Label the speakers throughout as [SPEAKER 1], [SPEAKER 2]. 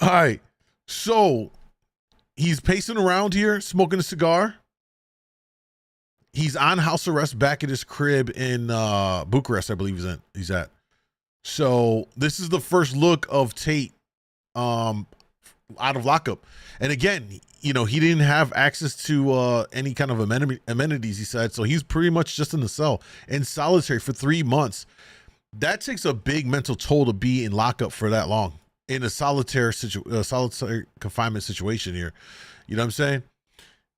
[SPEAKER 1] All right. So he's pacing around here, smoking a cigar. He's on house arrest back at his crib in Bucharest, I believe he's at. So this is the first look of Tate out of lockup. And again, he didn't have access to any kind of amenities, he said. So he's pretty much just in the cell in solitary for 3 months. That takes a big mental toll to be in lockup for that long in a solitary confinement situation here. You know what I'm saying?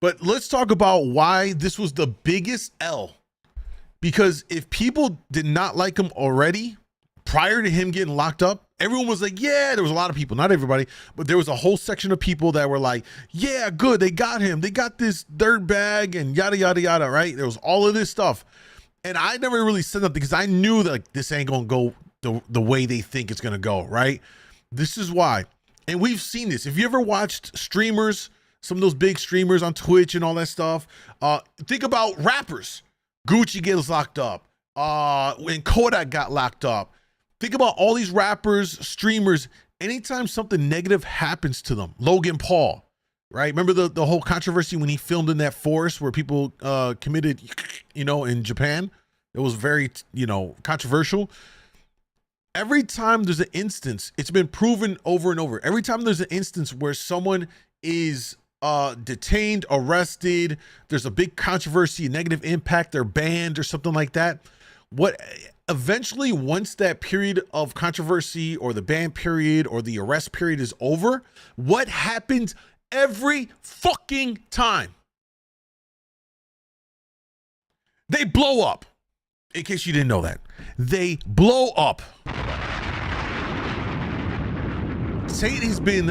[SPEAKER 1] But let's talk about why this was the biggest L. Because if people did not like him already, prior to him getting locked up, everyone was like, yeah, there was a lot of people, not everybody, but there was a whole section of people that were like, yeah, good, they got him. They got this dirt bag and yada, yada, yada, right? There was all of this stuff. And I never really said nothing because I knew that like, this ain't going to go the way they think it's going to go, right? This is why. And we've seen this. If you ever watched streamers, some of those big streamers on Twitch and all that stuff, think about rappers. Gucci gets locked up. When Kodak got locked up. Think about all these rappers, streamers, anytime something negative happens to them. Logan Paul, right? Remember the whole controversy when he filmed in that forest where people committed, in Japan? It was very, controversial. Every time there's an instance, it's been proven over and over. Every time there's an instance where someone is detained, arrested, there's a big controversy, a negative impact, they're banned or something like that. Eventually, once that period of controversy or the ban period or the arrest period is over, what happens every fucking time? They blow up. In case you didn't know that. They blow up. Tate has been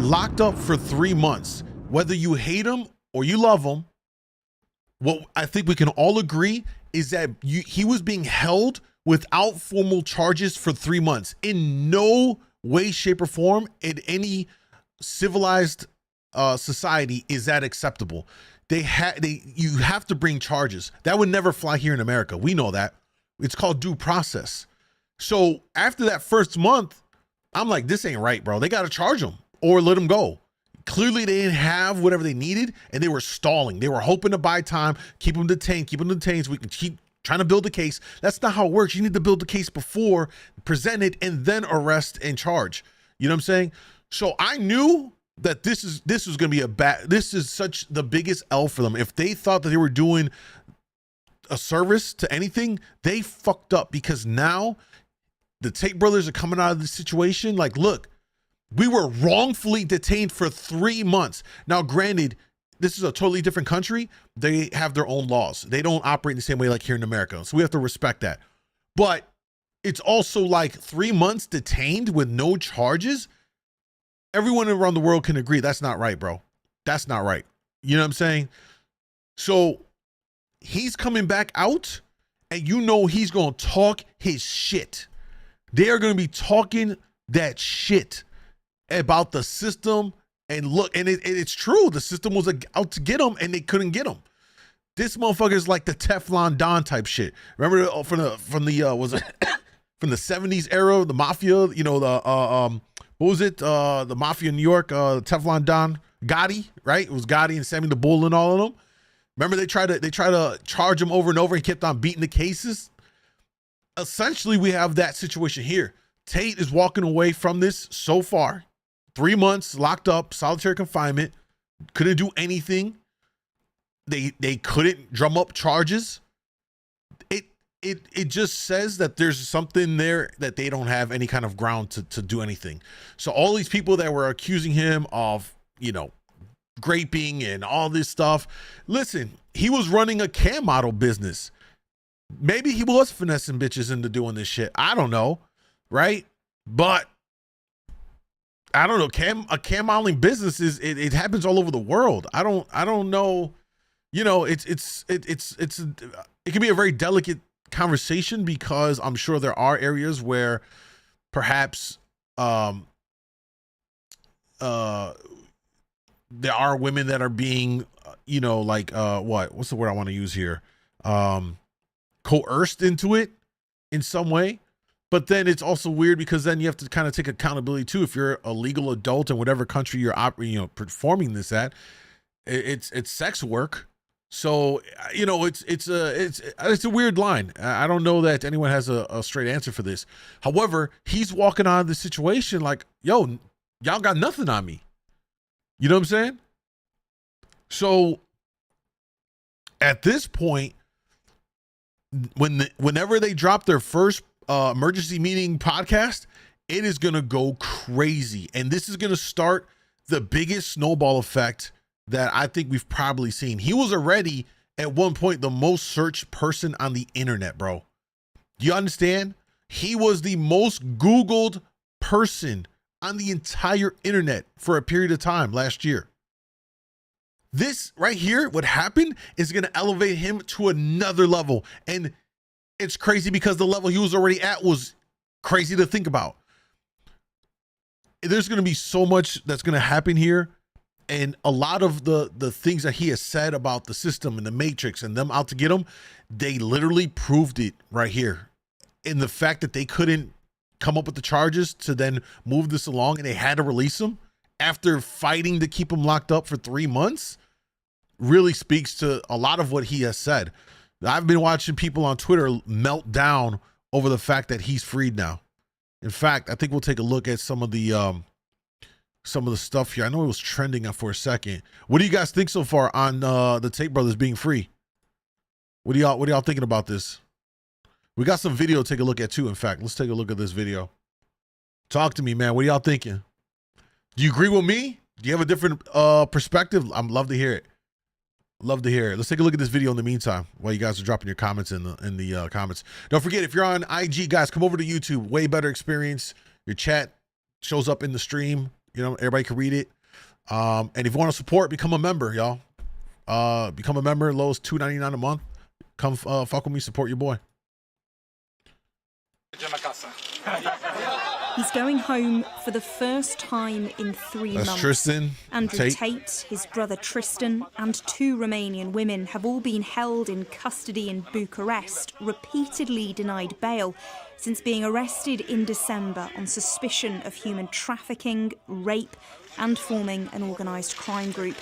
[SPEAKER 1] locked up for 3 months. Whether you hate him or you love him, what I think we can all agree is that he was being held without formal charges for 3 months. In no way, shape, or form in any civilized society is that acceptable. You have to bring charges. That would never fly here in America. We know that. It's called due process. So after that first month, I'm like, this ain't right, bro. They got to charge him or let him go. Clearly, they didn't have whatever they needed, and they were stalling. They were hoping to buy time, keep them detained so we can keep trying to build a case. That's not how it works. You need to build the case before, present it, and then arrest and charge. You know what I'm saying? So I knew that this was going to be this is such the biggest L for them. If they thought that they were doing a service to anything, they fucked up, because now the Tate brothers are coming out of the situation like, look, we were wrongfully detained for 3 months. Now, granted, this is a totally different country. They have their own laws. They don't operate the same way like here in America. So we have to respect that. But it's also like 3 months detained with no charges. Everyone around the world can agree that's not right, bro. That's not right. You know what I'm saying? So he's coming back out, and he's going to talk his shit. They are going to be talking that shit about the system. And look, and it's true. The system was out to get him, and they couldn't get him. This motherfucker is like the Teflon Don type shit. Remember from the 70s era, the mafia, what was it? The mafia in New York, Teflon Don, Gotti, right? It was Gotti and Sammy the Bull and all of them. Remember they tried to charge him over and over and kept on beating the cases. Essentially, we have that situation here. Tate is walking away from this so far. 3 months locked up, solitary confinement, couldn't do anything. They couldn't drum up charges. It just says that there's something there that they don't have any kind of ground to do anything. So all these people that were accusing him of, graping and all this stuff. Listen, he was running a cam model business. Maybe he was finessing bitches into doing this shit. I don't know, right? But I don't know. A cam modeling business it happens all over the world. I don't know. It can be a very delicate conversation, because I'm sure there are areas where perhaps there are women that are being what's the word I want to use here, coerced into it in some way. But then it's also weird because then you have to kind of take accountability too. If you're a legal adult in whatever country you're performing this at, it's sex work. So it's a weird line. I don't know that anyone has a straight answer for this. However, he's walking out of the situation like, yo, y'all got nothing on me. You know what I'm saying? So at this point, whenever they drop their first emergency meeting podcast, it is going to go crazy. And this is going to start the biggest snowball effect that I think we've probably seen. He was already at one point the most searched person on the internet, bro. Do you understand? He was the most Googled person on the entire internet for a period of time last year. This right here, what happened is going to elevate him to another level. And it's crazy because the level he was already at was crazy to think about. There's going to be so much that's going to happen here. And a lot of the things that he has said about the system and the Matrix and them out to get him, they literally proved it right here. In the fact that they couldn't come up with the charges to then move this along and they had to release him after fighting to keep him locked up for 3 months really speaks to a lot of what he has said. I've been watching people on Twitter melt down over the fact that he's freed now. In fact, I think we'll take a look at some of the stuff here. I know it was trending for a second. What do you guys think so far on the Tate brothers being free? What are y'all thinking about this? We got some video to take a look at too. In fact, let's take a look at this video. Talk to me, man. What are y'all thinking? Do you agree with me? Do you have a different perspective? I'd love to hear it. Love to hear it. Let's take a look at this video in the meantime while you guys are dropping your comments in the comments. Don't forget, if you're on IG, guys, come over to YouTube. Way better experience. Your chat shows up in the stream. You know, everybody can read it. And if you want to support, become a member, y'all. Become a member. Low is $2.99 a month. Come fuck with me. Support your boy.
[SPEAKER 2] He's going home for the first time in 3 months.
[SPEAKER 1] Tristan,
[SPEAKER 2] Andrew Tate, his brother Tristan, and 2 Romanian women have all been held in custody in Bucharest, repeatedly denied bail, since being arrested in December on suspicion of human trafficking, rape, and forming an organised crime group.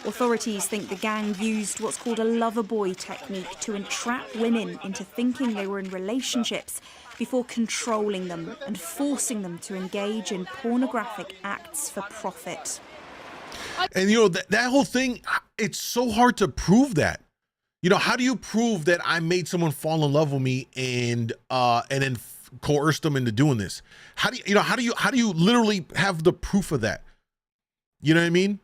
[SPEAKER 2] Authorities think the gang used what's called a lover boy technique to entrap women into thinking they were in relationships before controlling them and forcing them to engage in pornographic acts for profit.
[SPEAKER 1] And, you know, that whole thing, it's so hard to prove that. You know, how do you prove that I made someone fall in love with me and then coerced them into doing this? How do you literally have the proof of that? You know what I mean?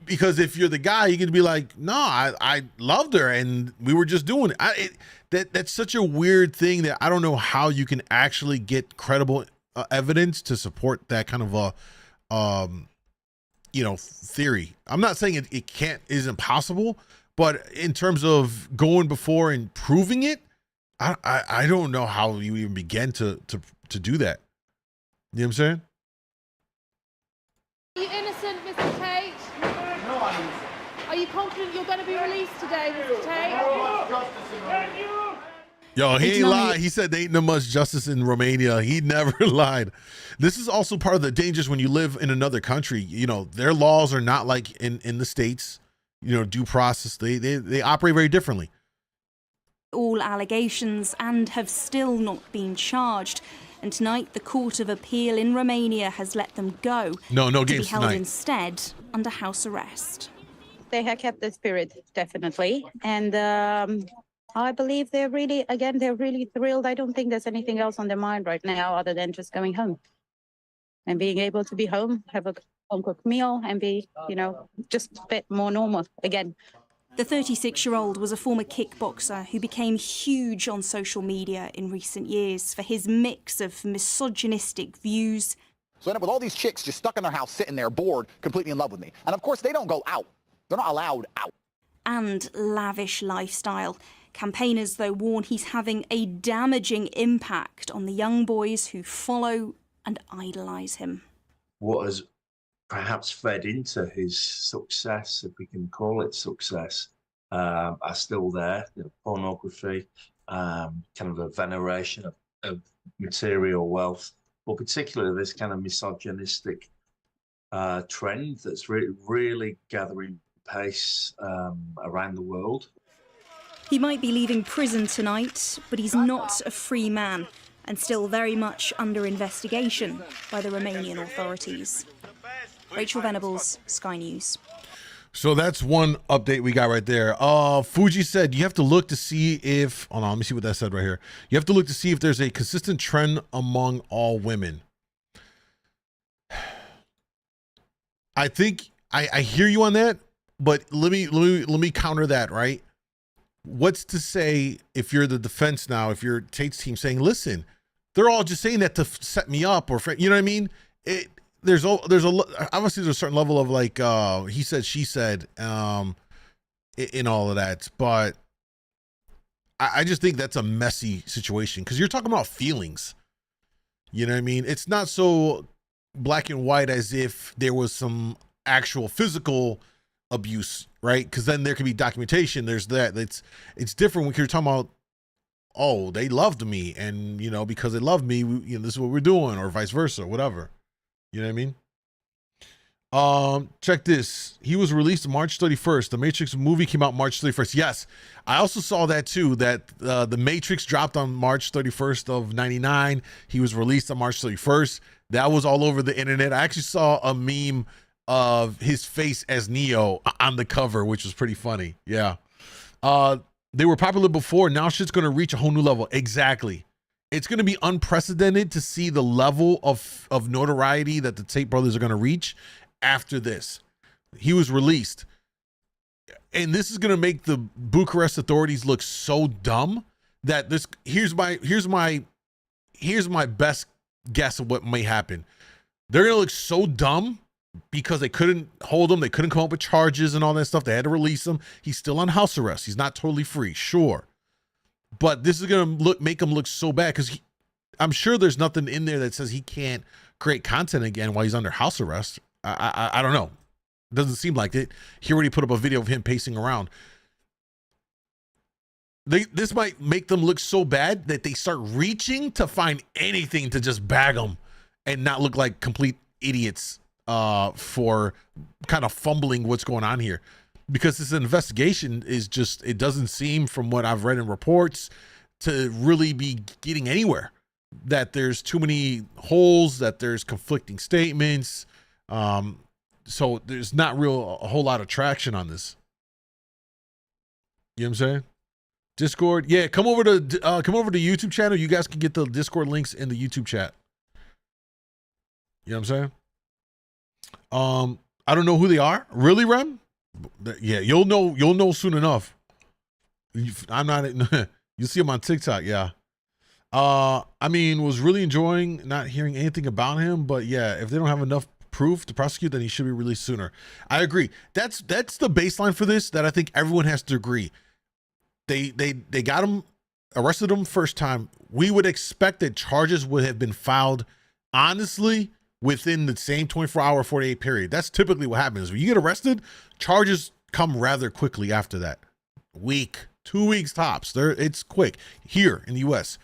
[SPEAKER 1] Because if you're the guy, you can be like, no, I loved her and we were just doing it. That's such a weird thing that I don't know how you can actually get credible evidence to support that kind of a, theory. I'm not saying it isn't possible, but in terms of going before and proving it, I don't know how you even begin to do that. You know what I'm saying?
[SPEAKER 3] Are you innocent, Mr. Tate? No, I'm innocent. Are you confident you're going to be released today, Mr. Tate?
[SPEAKER 1] Yo, he ain't lied. He said there ain't no much justice in Romania. He never lied. This is also part of the dangers when you live in another country. You know, their laws are not like in the States, you know, due process. They operate very differently.
[SPEAKER 2] All allegations and have still not been charged. And tonight, the Court of Appeal in Romania has let them go.
[SPEAKER 1] No
[SPEAKER 2] to
[SPEAKER 1] games
[SPEAKER 2] be held
[SPEAKER 1] tonight.
[SPEAKER 2] Instead under house arrest.
[SPEAKER 4] They have kept the spirit, definitely. And I believe they're really thrilled. I don't think there's anything else on their mind right now other than just going home and being able to be home, have a home-cooked meal and be, just a bit more normal again.
[SPEAKER 2] The 36-year-old was a former kickboxer who became huge on social media in recent years for his mix of misogynistic views.
[SPEAKER 5] So I end up with all these chicks just stuck in their house, sitting there, bored, completely in love with me. And of course, they don't go out. They're not allowed out.
[SPEAKER 2] And lavish lifestyle. Campaigners, though, warn he's having a damaging impact on the young boys who follow and idolise him.
[SPEAKER 6] What has perhaps fed into his success, if we can call it success, are still there. Pornography, kind of a veneration of of material wealth, or particularly this kind of misogynistic trend that's really gathering pace around the world.
[SPEAKER 2] He might be leaving prison tonight, but he's not a free man and still very much under investigation by the Romanian authorities. Rachel Venables, Sky News.
[SPEAKER 1] So that's one update we got right there. Fuji said you have to look to see if, hold on, let me see what that said right here. You have to look to see if there's a consistent trend among all women. I think I hear you on that, but let me counter that, right? What's to say if you're the defense now, if you're Tate's team saying, listen, they're all just saying that to set me up, or, you know what I mean? There's obviously there's a certain level of like, he said, she said, in all of that. But I just think that's a messy situation because you're talking about feelings. You know what I mean? It's not so black and white as if there was some actual physical abuse, right? Because then there could be documentation. There's that. It's different when you're talking about, oh, they loved me, and you know, because they loved me, this is what we're doing, or vice versa, whatever. You know what I mean? Check this. He was released March 31st. The Matrix movie came out March 31st. Yes, I also saw that too, that The Matrix dropped on March 31st of 99. He was released on March 31st. That was all over the internet. I actually saw a meme of his face as Neo on the cover, which was pretty funny. Yeah. They were popular before. Now shit's going to reach a whole new level. Exactly. It's going to be unprecedented to see the level of notoriety that the Tate brothers are going to reach after this. He was released. And this is going to make the Bucharest authorities look so dumb that here's my best guess of what may happen. They're going to look so dumb because they couldn't hold him. They couldn't come up with charges and all that stuff. They had to release him. He's still on house arrest. He's not totally free, sure. But this is going to make him look so bad because I'm sure there's nothing in there that says he can't create content again while he's under house arrest. I don't know. Doesn't seem like it. He already put up a video of him pacing around. This might make them look so bad that they start reaching to find anything to just bag them and not look like complete idiots for kind of fumbling what's going on here. Because this investigation is just, it doesn't seem from what I've read in reports to really be getting anywhere. That there's too many holes, that there's conflicting statements. So there's not a whole lot of traction on this. You know what I'm saying? Discord. Yeah, come over to YouTube channel. You guys can get the Discord links in the YouTube chat. You know what I'm saying? I don't know who they are. Really, Rem? Yeah, you'll know soon enough. I'm not. You see him on TikTok. Yeah. I mean, was really enjoying not hearing anything about him, but yeah, if they don't have enough proof to prosecute, then he should be released sooner. I agree. That's the baseline for this that I think everyone has to agree. They got him, arrested him first time. We would expect that charges would have been filed, honestly, within the same 24-hour, 48 period. That's typically what happens. When you get arrested, charges come rather quickly after that. Week, 2 weeks tops. It's quick. Here in the US.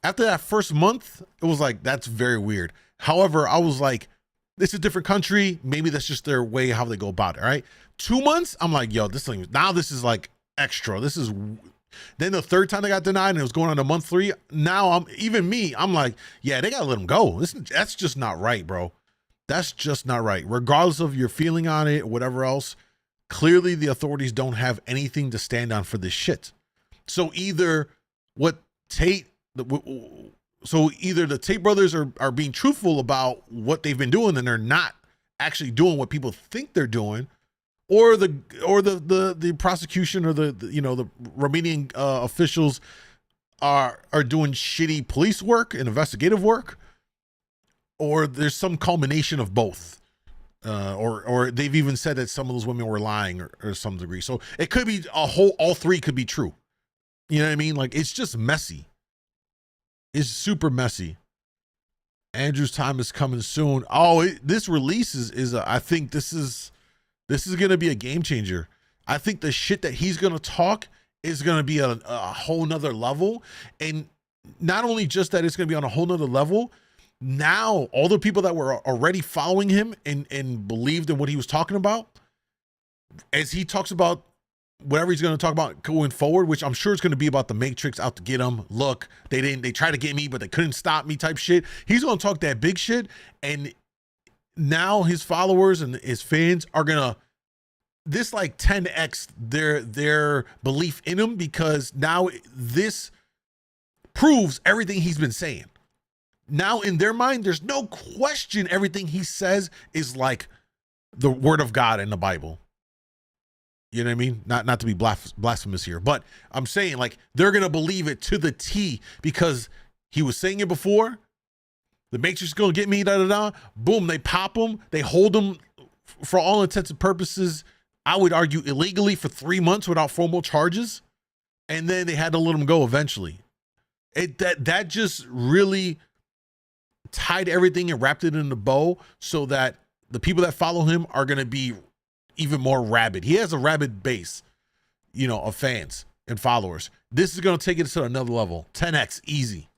[SPEAKER 1] After that first month, it was like, that's very weird. However, I was like, this is a different country. Maybe that's just their way, how they go about it, right? 2 months, I'm like, yo, this is like extra. Then the third time they got denied and it was going on to month 3. Now I'm like, yeah, they gotta let him go. That's just not right, bro. That's just not right. Regardless of your feeling on it or whatever else, clearly the authorities don't have anything to stand on for this shit. So either the Tate brothers are being truthful about what they've been doing and they're not actually doing what people think they're doing, or the prosecution or the Romanian officials are doing shitty police work and investigative work, or there's some culmination of both, or they've even said that some of those women were lying or some degree. So it could be all three could be true. You know what I mean? Like, it's just messy. It's super messy. Andrew's time is coming soon. This release is I think this is going to be a game changer. I think the shit that he's going to talk is going to be a whole nother level. And not only just that it's going to be on a whole nother level, now all the people that were already following him and believed in what he was talking about, as he talks about whatever he's going to talk about going forward, which I'm sure it's going to be about the Matrix out to get him. Look, they tried to get me, but they couldn't stop me type shit. He's going to talk that big shit. And now his followers and his fans are going to, this like 10x their belief in him, because now this proves everything he's been saying. Now in their mind, there's no question everything he says is like the word of God in the Bible. You know what I mean? Not to be blasphemous here, but I'm saying like they're going to believe it to the T because he was saying it before. The Matrix is going to get me, da da da. Boom, they pop him. They hold him for all intents and purposes, I would argue illegally, for 3 months without formal charges. And then they had to let him go eventually. That just really tied everything and wrapped it in a bow so that the people that follow him are going to be even more rabid. He has a rabid base, of fans and followers. This is going to take it to another level. 10x easy.